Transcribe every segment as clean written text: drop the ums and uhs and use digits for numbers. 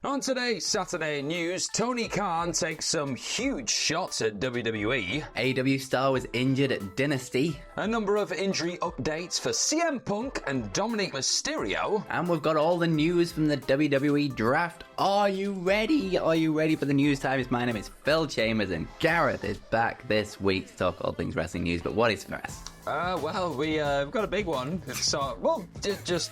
On today's Saturday news, Tony Khan takes some huge shots at WWE. AEW star was injured at Dynasty. A number of injury updates for CM Punk and Dominik Mysterio. And we've got all the news from the WWE Draft. Are you ready? Are you ready for the news times? My name is Phil Chambers and Gareth is back this week to talk all things wrestling news. But what is first? We've got a big one. It's just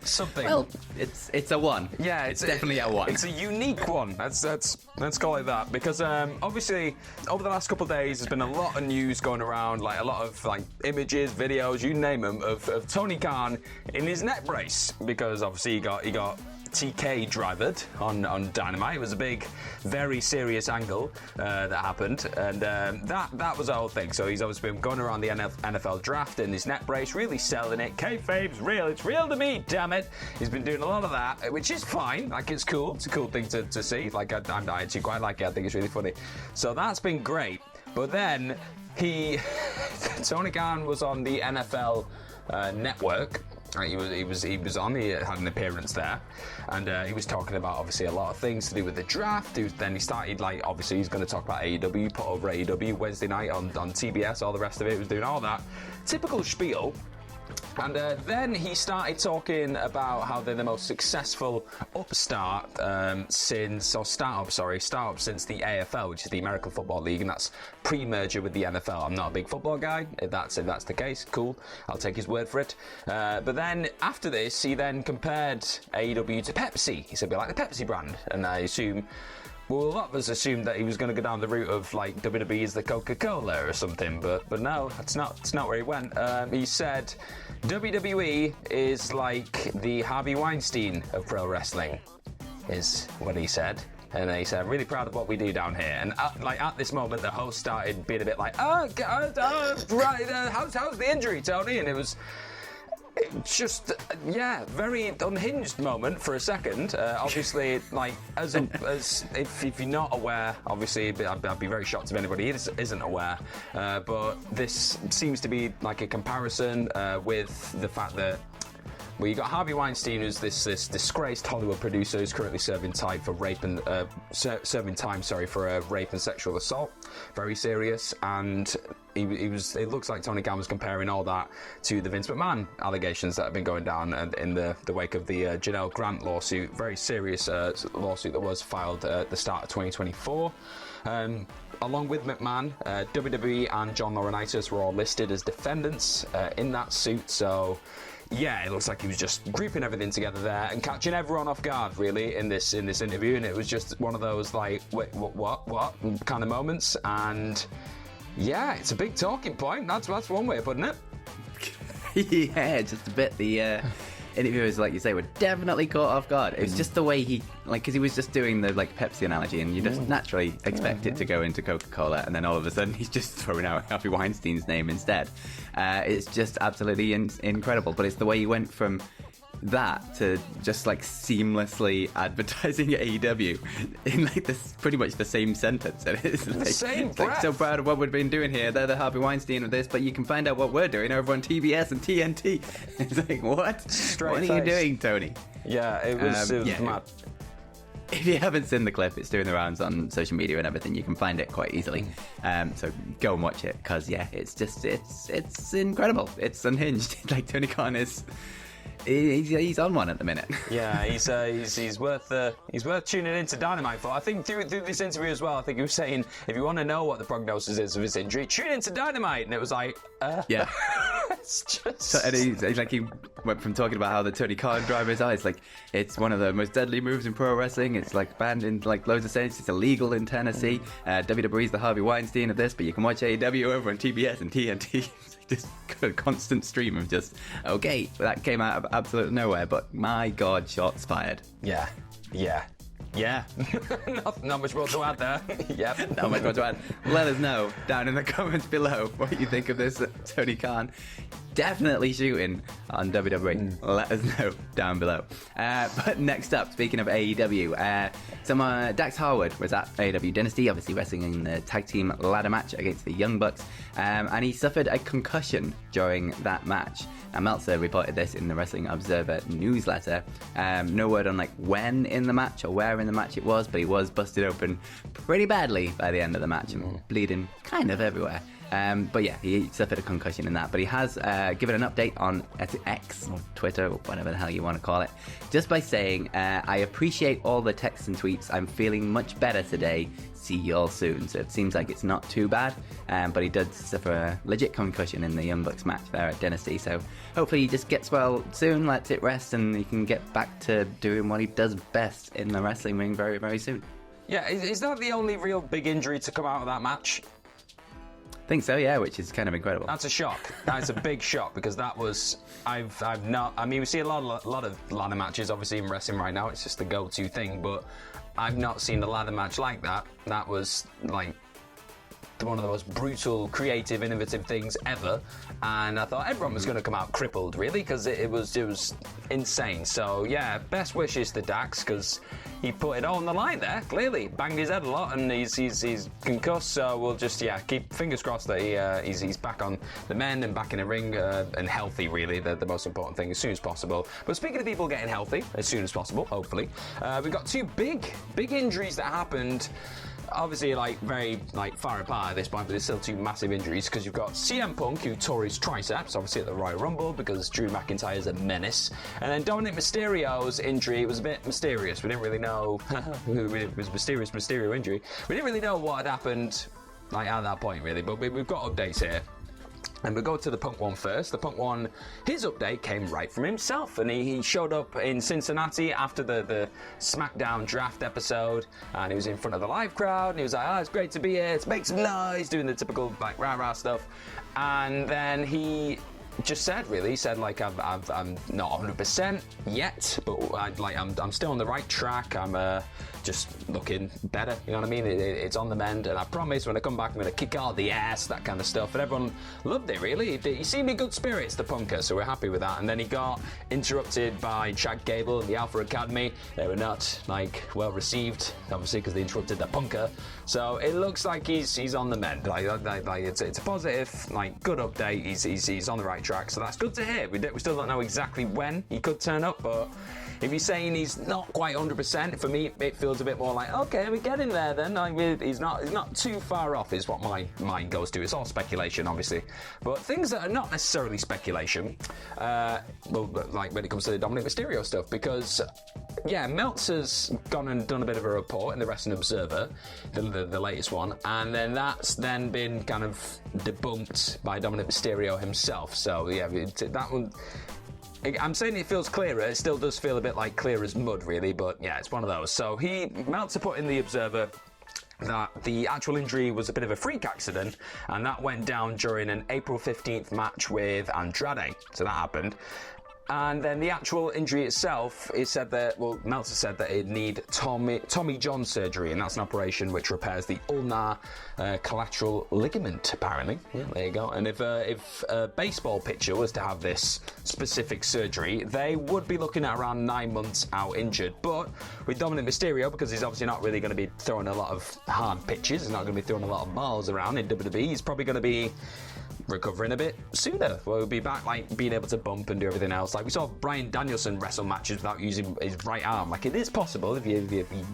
something. Well, it's a one. Yeah, it's definitely a one. It's a unique one. Let's call it that, because obviously over the last couple of days there's been a lot of news going around, like a lot of images, videos, you name them, of Tony Khan in his neck brace, because obviously he got TK drivered on Dynamite. It was a big, very serious angle that happened, and that was the whole thing. So he's obviously been going around the NFL draft in his neck brace, really selling it. Kayfabe's real. It's real to me, damn it. He's been doing a lot of that, which is fine. Like, it's cool. It's a cool thing to see. Like, I actually quite like it. I think it's really funny. So that's been great. But then Tony Khan was on the NFL network. He was on. He had an appearance there, and he was talking about obviously a lot of things to do with the draft. Then he started, obviously he's going to talk about AEW, put over AEW Wednesday night on TBS, all the rest of it. He was doing all that typical spiel. And then he started talking about how they're the most successful startup since the AFL, which is the American Football League, and that's pre-merger with the NFL. I'm not a big football guy. If that's the case, cool. I'll take his word for it. But then after this, he then compared AEW to Pepsi. He said, "We like the Pepsi brand," and I assume. Well, a lot of us assumed that he was going to go down the route of WWE is the Coca-Cola or something, but no, it's not where he went. He said WWE is like the Harvey Weinstein of pro wrestling, is what he said. And he said, "I'm really proud of what we do down here." And at this moment, the host started being a bit like, how's the injury, Tony? And it was just, very unhinged moment for a second. Obviously, as if you're not aware, obviously, I'd be very shocked if anybody isn't aware. But this seems to be like a comparison with the fact that, well, you got Harvey Weinstein, who's this disgraced Hollywood producer who's currently serving time for rape and rape and sexual assault, very serious. And it looks like Tony Khan was comparing all that to the Vince McMahon allegations that have been going down in the wake of the Janelle Grant lawsuit, very serious lawsuit that was filed at the start of 2024. Along with McMahon, WWE and John Laurinaitis were all listed as defendants in that suit. So, yeah, it looks like he was just grouping everything together there and catching everyone off guard, really, in this interview. And it was just one of those, wait, what kind of moments. And, yeah, it's a big talking point. That's one way of putting it. Yeah, just a bit. The interviewers, like you say, were definitely caught off guard. It was just the way he, because he was just doing the Pepsi analogy, and you just naturally expect it to go into Coca-Cola, and then all of a sudden he's just throwing out Harvey Weinstein's name instead. It's just absolutely incredible. But it's the way he went from that to just seamlessly advertising AEW in this pretty much the same sentence. And it's same breath. So proud of what we've been doing here. They're the Harvey Weinstein of this, but you can find out what we're doing over on TBS and TNT. It's what? What are you doing, Tony? Yeah, it was mad. If you haven't seen the clip, it's doing the rounds on social media and everything. You can find it quite easily. So go and watch it, because it's incredible. It's unhinged. Tony Khan is. He's on one at the minute. Yeah, he's worth tuning into Dynamite for. I think through this interview as well, I think he was saying, if you want to know what the prognosis is of his injury, tune into Dynamite. And it was yeah. It's just. So, and he went from talking about how the Tony Khan driver is it's it's one of the most deadly moves in pro wrestling. It's banned in loads of states. It's illegal in Tennessee. WWE's the Harvey Weinstein of this, but you can watch AEW over on TBS and TNT. Just a constant stream of just, okay, that came out of absolute nowhere, but my God, shots fired. Yeah. not much more to add there. Yep. Not much more to add. Let us know down in the comments below what you think of this Tony Khan. Definitely shooting on WWE. Let us know down below. But next up, speaking of AEW, Some Dax Harwood was at AEW Dynasty, obviously wrestling in the tag team ladder match against the Young Bucks, and he suffered a concussion during that match. And Meltzer reported this in the Wrestling Observer newsletter. No word on like when in the match or where in the match it was, but he was busted open pretty badly by the end of the match and bleeding kind of everywhere. But yeah, he suffered a concussion in that. But he has given an update on X, or Twitter, or whatever the hell you want to call it, just by saying, I appreciate all the texts and tweets. I'm feeling much better today. See you all soon. So it seems like it's not too bad. But he did suffer a legit concussion in the Young Bucks match there at Dynasty. So hopefully he just gets well soon, lets it rest, and he can get back to doing what he does best in the wrestling ring very, very soon. Yeah, is that the only real big injury to come out of that match? Think so, yeah, which is kind of incredible. That's a shock. That's a big shock, because that was I've not. I mean, we see a lot of ladder matches, obviously, in wrestling right now. It's just the go-to thing, but I've not seen a ladder match like that. That was like one of the most brutal, creative, innovative things ever, and I thought everyone was going to come out crippled, really, because it was insane. So yeah, best wishes to Dax, because he put it all on the line there. Clearly, banged his head a lot, and he's concussed. So we'll just keep fingers crossed that he's back on the mend and back in the ring and healthy. Really, the most important thing, as soon as possible. But speaking of people getting healthy as soon as possible, hopefully, we've got two big injuries that happened. Obviously, very far apart at this point, but there's still two massive injuries, because you've got CM Punk, who tore his triceps, obviously at the Royal Rumble, because Drew McIntyre's a menace. And then Dominik Mysterio's injury was a bit mysterious. We didn't really know it was a mysterious Mysterio injury. We didn't really know what had happened at that point, really, but we've got updates here. And we'll go to the Punk one first. The Punk one, his update came right from himself, and he showed up in Cincinnati after the SmackDown Draft episode, and he was in front of the live crowd, and he was like, "Oh, it's great to be here, let's make some noise," doing the typical rah-rah stuff. And then he just said, I'm not 100% yet, but I'm still on the right track. I'm just looking better, you know what I mean? It's on the mend, and I promise when I come back I'm going to kick out the ass, that kind of stuff. And everyone loved it, really. He seemed in good spirits, the Punker, so we're happy with that. And then he got interrupted by Chad Gable and the Alpha Academy. They were not well received, obviously, because they interrupted the Punker. So it looks like he's on the mend. It's a positive, good update. He's on the right track, so that's good to hear. We still don't know exactly when he could turn up, but if you're saying he's not quite 100%, for me it feels a bit more like, okay, we're getting there then. He's not too far off, is what my mind goes to. It's all speculation, obviously, but things that are not necessarily speculation, when it comes to the Dominik Mysterio stuff, because Meltzer's gone and done a bit of a report in the Wrestling Observer, the latest one, and then that's then been kind of debunked by Dominik Mysterio himself. So that one, I'm saying it feels clearer. It still does feel a bit like clear as mud, really, but yeah, it's one of those. So Meltzer put in the Observer that the actual injury was a bit of a freak accident, and that went down during an April 15th match with Andrade. So that happened. And then the actual injury itself is said that, Meltzer said that it'd need Tommy John surgery, and that's an operation which repairs the ulnar collateral ligament, apparently. Yeah, there you go. And if a baseball pitcher was to have this specific surgery, they would be looking at around 9 months out injured. But with Dominik Mysterio, because he's obviously not really going to be throwing a lot of hard pitches, he's not going to be throwing a lot of balls around in WWE, he's probably going to be recovering a bit sooner. We'll be back being able to bump and do everything else. We saw Bryan Danielson wrestle matches without using his right arm. It is possible if you're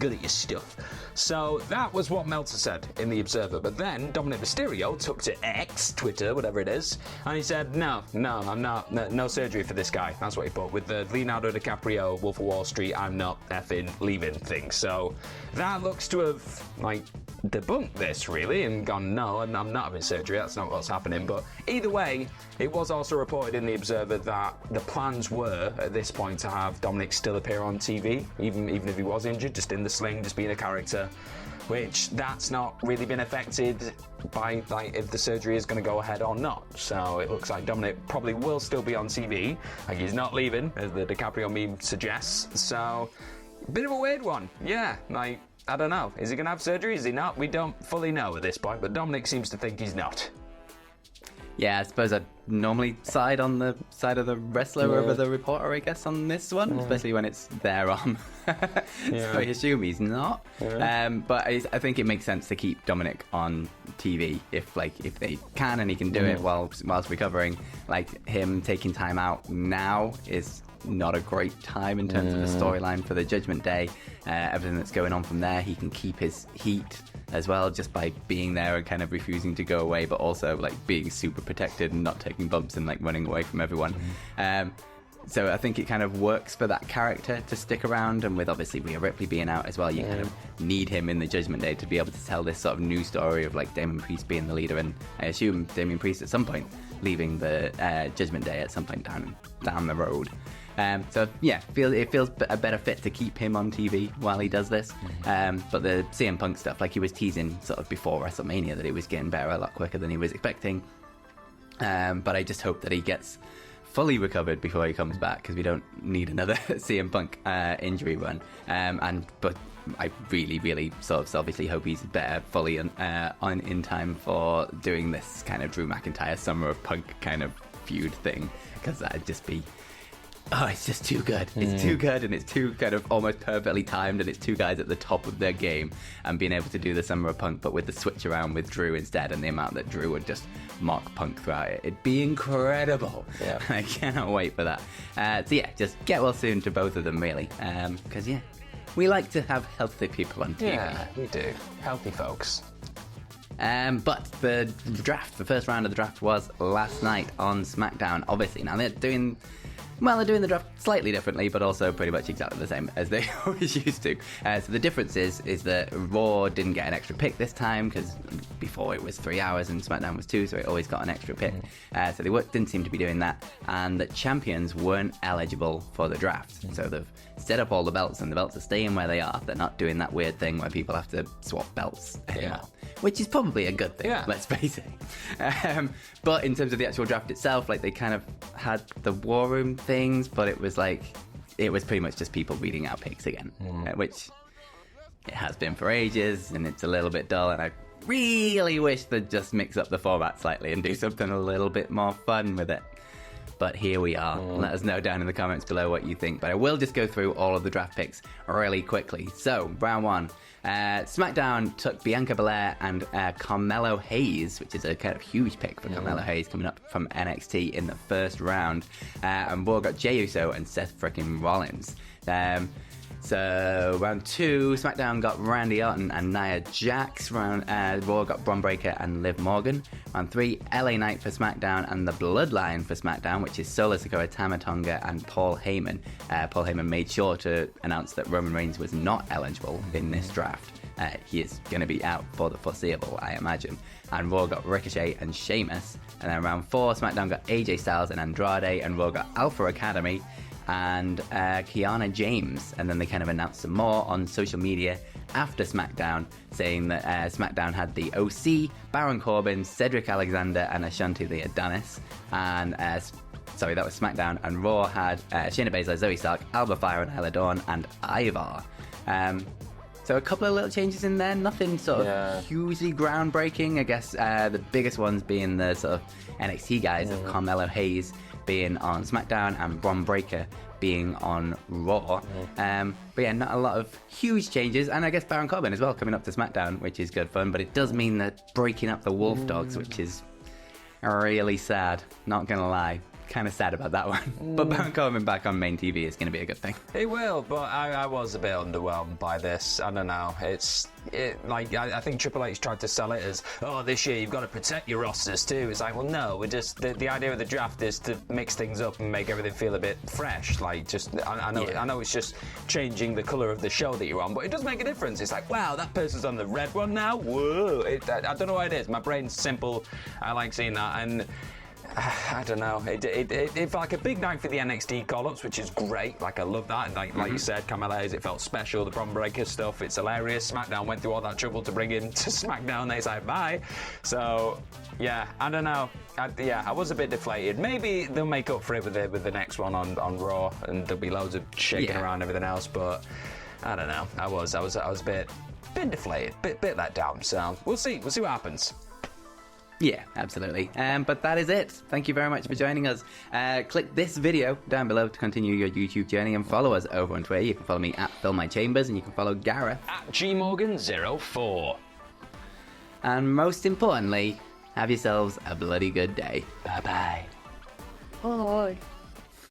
good at your stuff. So that was what Meltzer said in the Observer. But then Dominik Mysterio took to X, Twitter, whatever it is, and he said, no, I'm not, no surgery for this guy. That's what he put with the Leonardo DiCaprio, Wolf of Wall Street, I'm not effing leaving thing. So that looks to have debunked this, really, and gone, no, I'm not having surgery, that's not what's happening. But either way, it was also reported in the Observer that the plans were at this point to have Dominik still appear on TV, even if he was injured, just in the sling, just being a character, which that's not really been affected by if the surgery is going to go ahead or not. So it looks like Dominik probably will still be on TV, he's not leaving, as the DiCaprio meme suggests. So bit of a weird one, yeah. I don't know. Is he going to have surgery? Is he not? We don't fully know at this point, but Dominik seems to think he's not. Yeah, I suppose I'd normally side on the side of the wrestler over the reporter, I guess, on this one, especially when it's their arm. So I assume he's not. But I think it makes sense to keep Dominik on TV if they can and he can do it whilst recovering. Like, him taking time out now is not a great time in terms of the storyline for the Judgment Day. Everything that's going on from there, he can keep his heat as well just by being there and kind of refusing to go away, but also like being super protected and not taking bumps and like running away from everyone. So I think it kind of works for that character to stick around, and with obviously Rhea Ripley being out as well, you kind of need him in the Judgment Day to be able to tell this sort of new story of like Damien Priest being the leader, and I assume Damien Priest at some point leaving the Judgment Day at some point down the road. So yeah, it feels a better fit to keep him on TV while he does this. But the CM Punk stuff, like he was teasing sort of before WrestleMania that it was getting better a lot quicker than he was expecting. But I just hope that he gets fully recovered before he comes back, because we don't need another CM Punk injury run. But I really sort of obviously hope he's better fully in time for doing this kind of Drew McIntyre Summer of Punk kind of feud thing, because that'd just be... Oh, it's just too good. It's too good, and it's too kind of almost perfectly timed, and it's two guys at the top of their game, and being able to do the Summer of Punk, but with the switch around with Drew instead, and the amount that Drew would just mock Punk throughout it. It'd be incredible. Yeah. I cannot wait for that. So yeah, just get well soon to both of them, really. Because, yeah, we like to have healthy people on TV. Yeah, we do. Healthy folks. But the first round of the draft was last night on SmackDown, obviously. Now they're doing the draft slightly differently, but also pretty much exactly the same as they always used to. So the difference is that Raw didn't get an extra pick this time, because before it was 3 hours and SmackDown was 2, so it always got an extra pick. So they didn't seem to be doing that, and the champions weren't eligible for the draft. So they've set up all the belts, and the belts are staying where they are. They're not doing that weird thing where people have to swap belts anymore. Which is probably a good thing, let's face it. But in terms of the actual draft itself, like, they kind of had the War Room things, but it was pretty much just people reading out picks again, which it has been for ages, and it's a little bit dull, and I really wish they'd just mix up the format slightly and do something a little bit more fun with it. But here we are. Let us know down in the comments below what you think. But I will just go through all of the draft picks really quickly. So, round one. SmackDown took Bianca Belair and Carmelo Hayes, which is a kind of huge pick for Carmelo Hayes coming up from NXT in the first round. And Raw got Jey Uso and Seth frickin' Rollins. So, round two, SmackDown got Randy Orton and Nia Jax. Raw got Bron Breakker and Liv Morgan. Round three, LA Knight for SmackDown and the Bloodline for SmackDown, which is Solo Sikoa, Tama Tonga and Paul Heyman. Paul Heyman made sure to announce that Roman Reigns was not eligible in this draft. He is going to be out for the foreseeable, I imagine. And Raw got Ricochet and Sheamus. And then round four, SmackDown got AJ Styles and Andrade, and Raw got Alpha Academy and Kiana James. And then they kind of announced some more on social media after SmackDown, saying that SmackDown had the OC, Baron Corbin, Cedric Alexander and Ashanti the Adonis. And that was SmackDown. And Raw had Shayna Baszler, Zoe Stark, Alba Fyre and Isla Dawn and Ivar. So a couple of little changes in there, nothing sort of hugely groundbreaking. I guess the biggest ones being the sort of NXT guys of Carmelo Hayes being on SmackDown and Bron Breakker being on Raw. But yeah, not a lot of huge changes. And I guess Baron Corbin as well coming up to SmackDown, which is good fun. But it does mean that breaking up the Wolf Dogs, which is really sad, not going to lie. Kind of sad about that one. But Baron Corbin back on main TV is going to be a good thing. It will, but I was a bit underwhelmed by this. I don't know. I think Triple H tried to sell it as, this year you've got to protect your rosters too. It's like, well, no, we're just the idea of the draft is to mix things up and make everything feel a bit fresh. Like, just I know it's just changing the color of the show that you're on, but it does make a difference. It's like, wow, that person's on the red one now. Whoa! I don't know what it is. My brain's simple. I like seeing that, and I don't know. It felt like a big night for the NXT call-ups, which is great. Like, I love that. And like you said, Carmelo Hayes, it felt special. The Bron Breakker stuff, it's hilarious. SmackDown went through all that trouble to bring him to SmackDown. They said bye. So, yeah, I don't know. I was a bit deflated. Maybe they'll make up for it with the next one on Raw, and there'll be loads of shaking around and everything else. But I don't know. I was a bit deflated, bit let down. So we'll see. We'll see what happens. Yeah, absolutely. But that is it. Thank you very much for joining us. Click this video down below to continue your YouTube journey and follow us over on Twitter. You can follow me at FillMyChambers and you can follow Gareth at GMorgan04. And most importantly, have yourselves a bloody good day. Bye-bye. Bye.